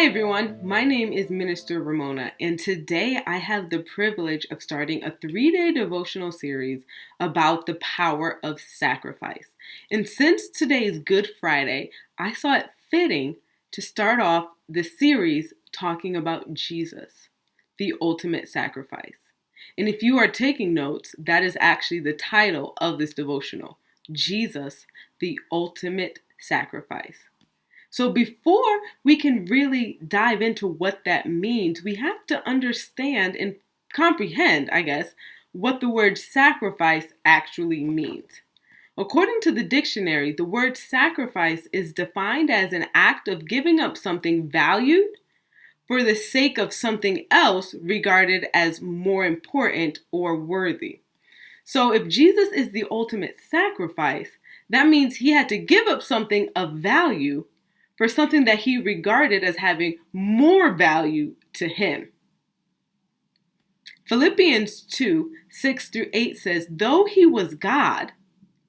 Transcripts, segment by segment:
Hi everyone, my name is Minister Ramona, and today I have the privilege of starting a 3-day devotional series about the power of sacrifice. And since today is Good Friday, I saw it fitting to start off the series talking about Jesus, the ultimate sacrifice. And if you are taking notes, that is actually the title of this devotional, Jesus, the ultimate sacrifice. So before we can really dive into what that means, we have to understand and comprehend, what the word sacrifice actually means. According to the dictionary, the word sacrifice is defined as an act of giving up something valued for the sake of something else regarded as more important or worthy. So if Jesus is the ultimate sacrifice, that means he had to give up something of value for something that he regarded as having more value to him. Philippians 2:6-8 says, though he was God,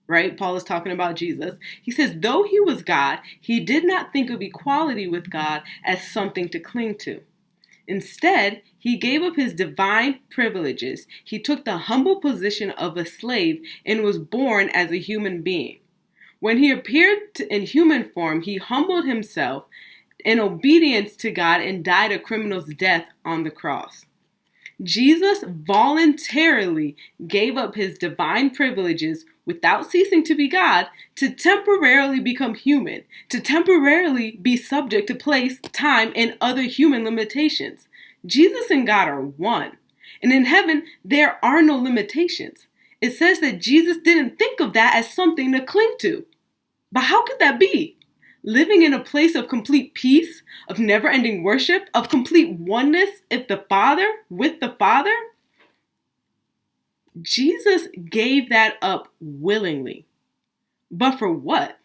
right? Paul is talking about Jesus. He says, though he was God, he did not think of equality with God as something to cling to. Instead, he gave up his divine privileges. He took the humble position of a slave and was born as a human being. When he appeared in human form, he humbled himself in obedience to God and died a criminal's death on the cross. Jesus voluntarily gave up his divine privileges without ceasing to be God to temporarily become human, to temporarily be subject to place, time, and other human limitations. Jesus and God are one. And in heaven, there are no limitations. It says that Jesus didn't think of that as something to cling to. But how could that be? Living in a place of complete peace, of never-ending worship, of complete oneness with the Father? Jesus gave that up willingly. But for what?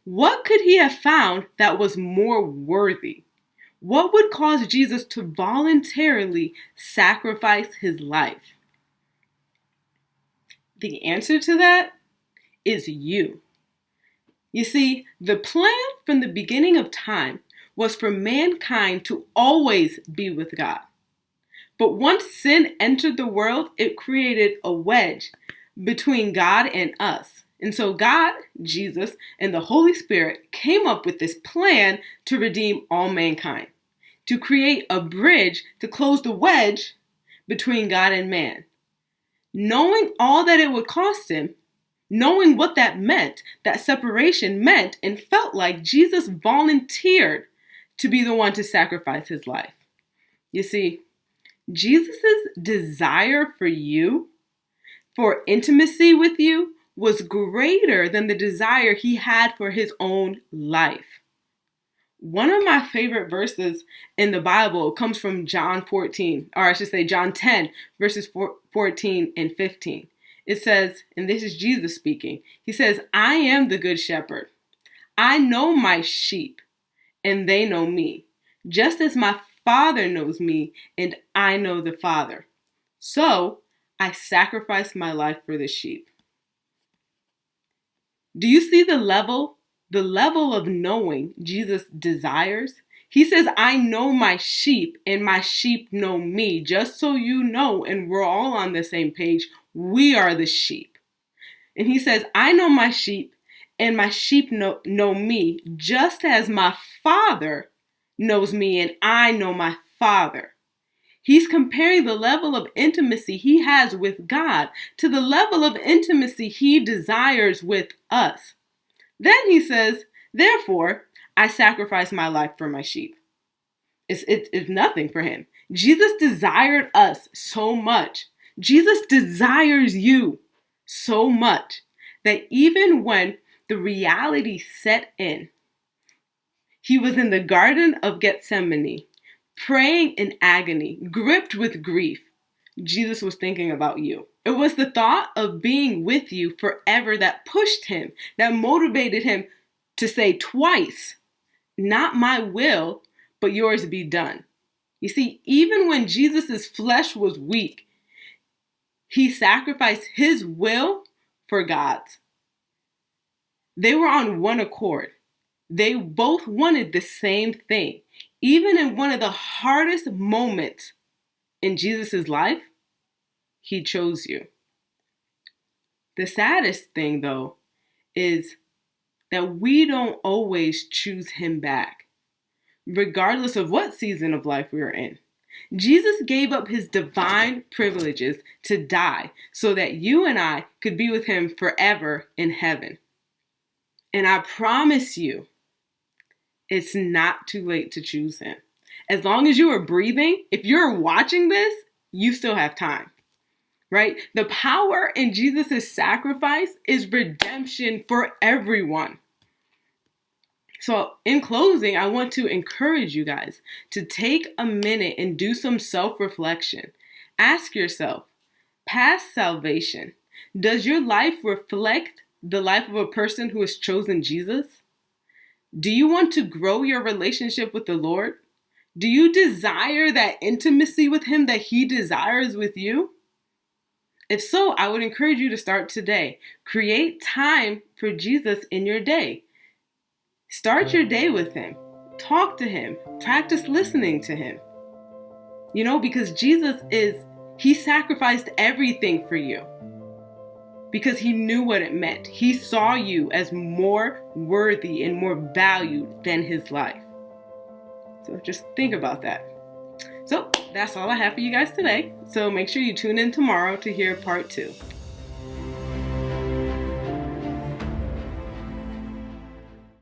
What could he have found that was more worthy? What would cause Jesus to voluntarily sacrifice his life? The answer to that is you. You see, the plan from the beginning of time was for mankind to always be with God. But once sin entered the world, it created a wedge between God and us. And so God, Jesus, and the Holy Spirit came up with this plan to redeem all mankind, to create a bridge to close the wedge between God and man. Knowing all that it would cost him, knowing what that meant, that separation meant and felt like, Jesus volunteered to be the one to sacrifice his life. You see, Jesus' desire for you, for intimacy with you, was greater than the desire he had for his own life. One of my favorite verses in the Bible comes from John 10, verses 14 and 15. It says, and this is Jesus speaking, he says, I am the good shepherd. I know my sheep, and they know me, just as my Father knows me, and I know the Father. So I sacrifice my life for the sheep. Do you see the level of knowing Jesus desires? He says, I know my sheep and my sheep know me. Just so you know, and we're all on the same page, we are the sheep. And he says, I know my sheep and my sheep know me, just as my Father knows me and I know my Father. He's comparing the level of intimacy he has with God to the level of intimacy he desires with us. Then he says, therefore, I sacrifice my life for my sheep. It's nothing for him. Jesus desired us so much. Jesus desires you so much that even when the reality set in, he was in the Garden of Gethsemane, praying in agony, gripped with grief. Jesus was thinking about you. It was the thought of being with you forever that pushed him, that motivated him to say twice, not my will, but yours be done. You see, even when Jesus' flesh was weak, he sacrificed his will for God's. They were on one accord. They both wanted the same thing. Even in one of the hardest moments in Jesus' life, he chose you. The saddest thing, though, is that we don't always choose him back, regardless of what season of life we are in. Jesus gave up his divine privileges to die so that you and I could be with him forever in heaven. And I promise you, it's not too late to choose him. As long as you are breathing, if you're watching this, you still have time, right? The power in Jesus' sacrifice is redemption for everyone. So in closing, I want to encourage you guys to take a minute and do some self-reflection. Ask yourself, past salvation, does your life reflect the life of a person who has chosen Jesus? Do you want to grow your relationship with the Lord? Do you desire that intimacy with him that he desires with you? If so, I would encourage you to start today. Create time for Jesus in your day. Start your day with him. Talk to him. Practice listening to him. Because he sacrificed everything for you. Because he knew what it meant. He saw you as more worthy and more valued than his life. So just think about that. So that's all I have for you guys today. So make sure you tune in tomorrow to hear part 2.